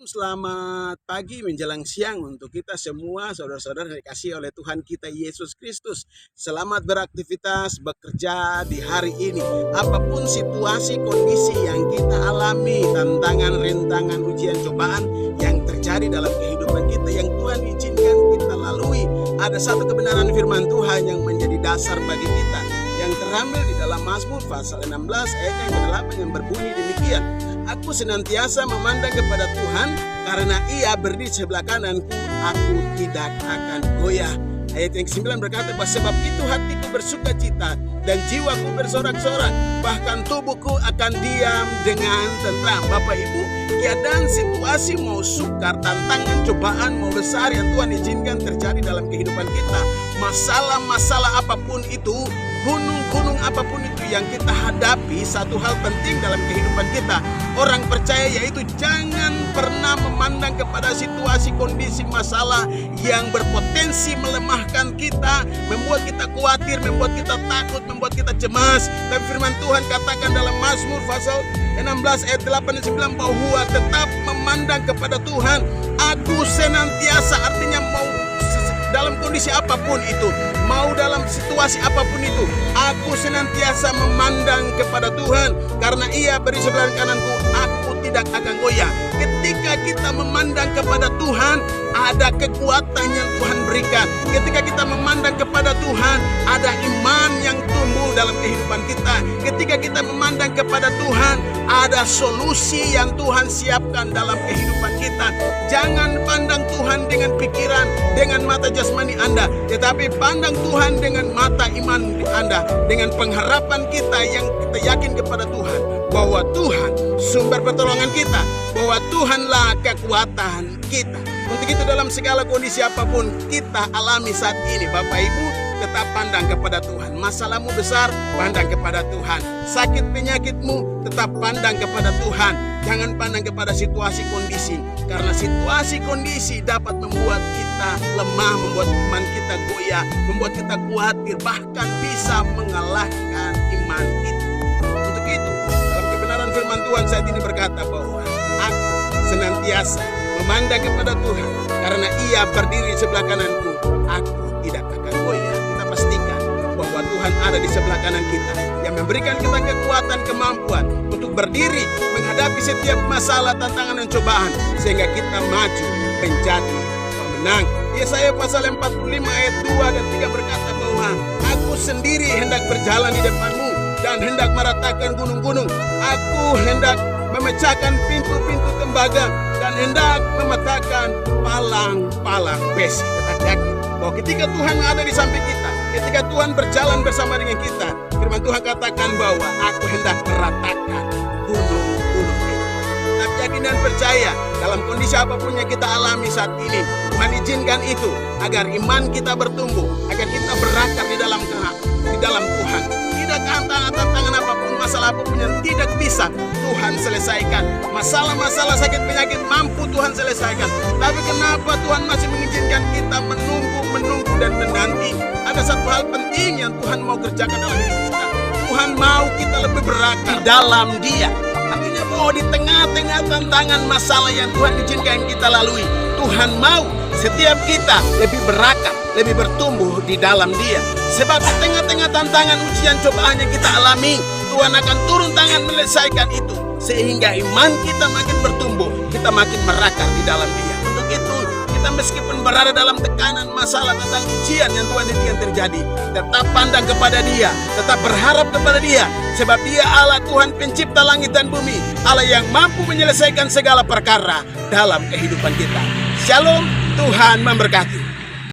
Selamat pagi menjelang siang untuk kita semua saudara-saudara yang dikasihi oleh Tuhan kita Yesus Kristus. Selamat beraktivitas, bekerja di hari ini. Apapun situasi, kondisi yang kita alami, tantangan, rintangan, ujian, cobaan yang terjadi dalam kehidupan kita, yang Tuhan izinkan kita lalui, ada satu kebenaran firman Tuhan yang menjadi dasar bagi kita, yang terambil di dalam Mazmur pasal 16 ayat yang ke-8 yang berbunyi demikian. Aku senantiasa memandang kepada Tuhan, karena Ia berdiri sebelah kananku, aku tidak akan goyah. Ayat yang ke-9 berkata, sebab itu hatiku bersuka cita dan jiwaku bersorak-sorak, bahkan tubuhku akan diam dengan tentram. Bapak Ibu, keadaan situasi mau sukar, tantangan, cobaan mau besar yang Tuhan izinkan terjadi dalam kehidupan kita, masalah-masalah apapun itu, gunung-gunung apapun itu yang kita hadapi, satu hal penting dalam kehidupan kita, orang percaya, yaitu jangan pernah memandang kepada situasi, kondisi, masalah yang berpotensi melemahkan kita, membuat kita khawatir, membuat kita takut, membuat kita cemas. Dan firman Tuhan katakan dalam Mazmur pasal 16 ayat 8 dan 9 bahwa tetap memandang kepada Tuhan. Aku senantiasa, artinya mau dalam kondisi apapun itu, mau dalam situasi apapun itu, aku senantiasa memandang kepada Tuhan, karena Ia beri sebelah kananku, aku tidak akan goyah. Ketika kita memandang kepada Tuhan, ada kekuatan yang Tuhan berikan. Ketika kita memandang kepada Tuhan, ada iman yang tumbuh dalam kehidupan kita. Ketika kita memandang kepada Tuhan, ada solusi yang Tuhan siapkan dalam kehidupan kita. Jangan pandang Tuhan dengan pikiran, dengan mata jasmani Anda, tetapi pandang Tuhan dengan mata iman Anda, dengan pengharapan kita yang kita yakin kepada Tuhan, bahwa Tuhan sumber pertolongan kita, bahwa Tuhanlah kekuatan kita. Untuk itu dalam segala kondisi apapun kita alami saat ini, Bapak Ibu, tetap pandang kepada Tuhan. Masalahmu besar, pandang kepada Tuhan. Sakit penyakitmu, tetap pandang kepada Tuhan. Jangan pandang kepada situasi kondisi, karena situasi kondisi dapat membuat kita lemah, membuat iman kita goyah, membuat kita khawatir, bahkan bisa mengalahkan iman kita. Untuk itu, dalam kebenaran firman Tuhan saat ini berkata bahwa aku senantiasa memandang kepada Tuhan, karena Ia berdiri sebelah kananku, aku tidak akan goyah. Kita pastikan bahwa Tuhan ada di sebelah kanan kita, yang memberikan kita kekuatan, kemampuan untuk berdiri menghadapi setiap masalah, tantangan, dan cobaan, sehingga kita maju menjadi pemenang. Yesaya pasal 45 ayat 2 dan 3 berkata bahwa aku sendiri hendak berjalan di depanmu dan hendak meratakan gunung-gunung. Aku hendak memecahkan pintu-pintu tembaga dan hendak mematahkan palang-palang besi. Kita yakin bahwa ketika Tuhan ada di samping kita, ketika Tuhan berjalan bersama dengan kita, firman Tuhan katakan bahwa aku hendak meratakan gunung-gunung kita. Tetap yakin dan percaya dalam kondisi apapun yang kita alami saat ini, Tuhan izinkan itu agar iman kita bertumbuh, agar kita berakar di dalam Tuhan. Tidak tantangan apapun, masalah apapun yang tidak bisa Tuhan selesaikan. Masalah-masalah sakit penyakit mampu Tuhan selesaikan. Tapi kenapa Tuhan masih mengizinkan kita menunggu dan menanti? Ada satu hal penting yang Tuhan mau kerjakan dalam hidup kita. Tuhan mau kita lebih berakar dalam Dia. Artinya bahwa di tengah-tengah tantangan masalah yang Tuhan izinkan kita lalui, Tuhan mau setiap kita lebih berakar, lebih bertumbuh di dalam Dia. Sebab di tengah-tengah tantangan, ujian, cobaan yang kita alami, Tuhan akan turun tangan menyelesaikan itu, sehingga iman kita makin bertumbuh, kita makin merakar di dalam Dia. Untuk itu, kita meskipun berada dalam tekanan, masalah, tentang ujian yang Tuhan izinkan terjadi, tetap pandang kepada Dia, tetap berharap kepada Dia, sebab Dia Allah Tuhan pencipta langit dan bumi, Allah yang mampu menyelesaikan segala perkara dalam kehidupan kita. Shalom, Tuhan memberkati.